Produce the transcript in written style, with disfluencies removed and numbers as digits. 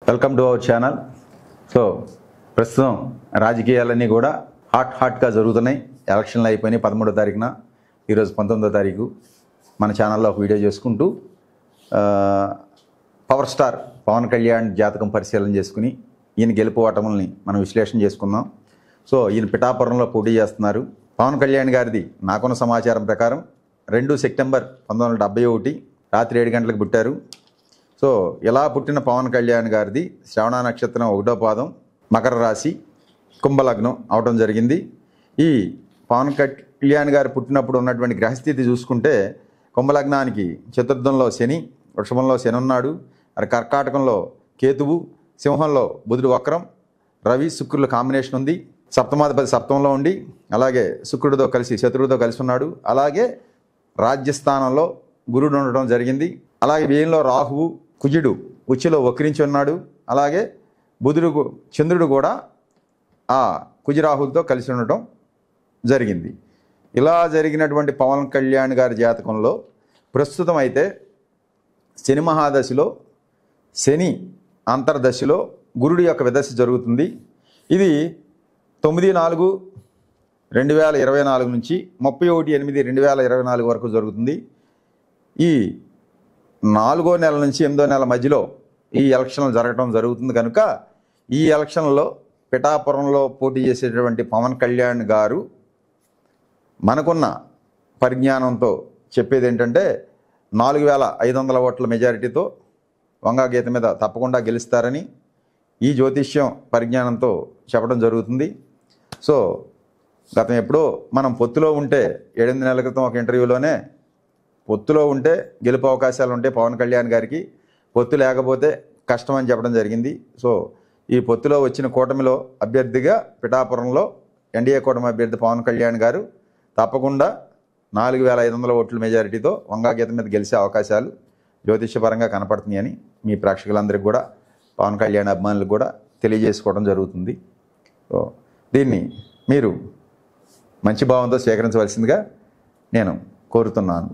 Welcome to our channel. So ప్రస్తుతం రాజకీయాలన్నీ కూడా హాట్గా జరుగుతున్నాయి. ఎలక్షన్లు అయిపోయినాయి 13వ తారీఖున. ఈరోజు 19వ తారీఖు. మన ఛానల్లో ఒక వీడియో చేసుకుంటూ పవర్ స్టార్ పవన్ కళ్యాణ్ జాతకం పరిశీలన చేసుకుని ఈయన గెలుపు ఓటముల్ని మనం విశ్లేషణ చేసుకుందాం. సో ఈయన పిఠాపురంలో పోటీ చేస్తున్నారు. పవన్ కళ్యాణ్ గారిది నాకున్న సమాచారం ప్రకారం 2 సెప్టెంబర్ 1971 రాత్రి 7 గంటలకు పుట్టారు. సో ఇలా పుట్టిన పవన్ కళ్యాణ్ గారిది శ్రవణ నక్షత్రం 1వ పాదం, మకర రాశి, కుంభలగ్నం అవడం జరిగింది. ఈ పవన్ కళ్యాణ్ గారు పుట్టినప్పుడు ఉన్నటువంటి గ్రహస్థితి చూసుకుంటే కుంభలగ్నానికి చతుర్థంలో శని, వృషభంలో శని ఉన్నాడు. మరి కర్కాటకంలో కేతువు, సింహంలో బుధుడు వక్రం, రవి శుక్రుల కాంబినేషన్ ఉంది. సప్తమాధిపతి సప్తంలో ఉండి అలాగే శుక్రుడితో కలిసి శత్రువుతో కలిసి ఉన్నాడు. అలాగే రాజ్యస్థానంలో గురుడు ఉండడం జరిగింది. అలాగే వ్యయంలో రాహువు, కుజుడు ఉచ్చులో వక్రించి ఉన్నాడు. అలాగే బుధుడు చంద్రుడు కూడా ఆ కుజరాహులతో కలిసి ఉండటం జరిగింది. ఇలా జరిగినటువంటి పవన్ కళ్యాణ్ గారి జాతకంలో ప్రస్తుతం అయితే శని మహాదశలో, శని అంతర్దశలో గురుడి యొక్క విదశ జరుగుతుంది. ఇది 9/4/2024 నుంచి 31/8/2024 వరకు జరుగుతుంది. ఈ 4వ నెల నుంచి 8వ నెల మధ్యలో ఈ ఎలక్షన్లు జరగడం జరుగుతుంది కనుక ఈ ఎలక్షన్లో పిఠాపురంలో పోటీ చేసేటటువంటి పవన్ కళ్యాణ్ గారు మనకున్న పరిజ్ఞానంతో చెప్పేది ఏంటంటే 4,500 ఓట్ల మెజారిటీతో వంగా గీత మీద తప్పకుండా గెలుస్తారని ఈ జ్యోతిష్యం పరిజ్ఞానంతో చెప్పడం జరుగుతుంది. సో గతం ఎప్పుడో మనం పొత్తులో ఉంటే 7-8 నెలల క్రితం ఒక ఇంటర్వ్యూలోనే పొత్తులో ఉంటే గెలుపు అవకాశాలు ఉంటే పవన్ కళ్యాణ్ గారికి, పొత్తు లేకపోతే కష్టం అని చెప్పడం జరిగింది. సో ఈ పొత్తులో వచ్చిన కూటమిలో అభ్యర్థిగా పిఠాపురంలో ఎన్డీఏ కూటమి అభ్యర్థి పవన్ కళ్యాణ్ గారు తప్పకుండా 4,500 ఓట్ల మెజారిటీతో వంగా గీత మీద గెలిచే అవకాశాలు జ్యోతిష్యపరంగా కనపడుతున్నాయని మీ ప్రేక్షకులందరికీ కూడా, పవన్ కళ్యాణ్ అభిమానులకు కూడా తెలియజేసుకోవడం జరుగుతుంది. సో దీన్ని మీరు మంచి భావంతో స్వీకరించవలసిందిగా నేను కోరుతున్నాను.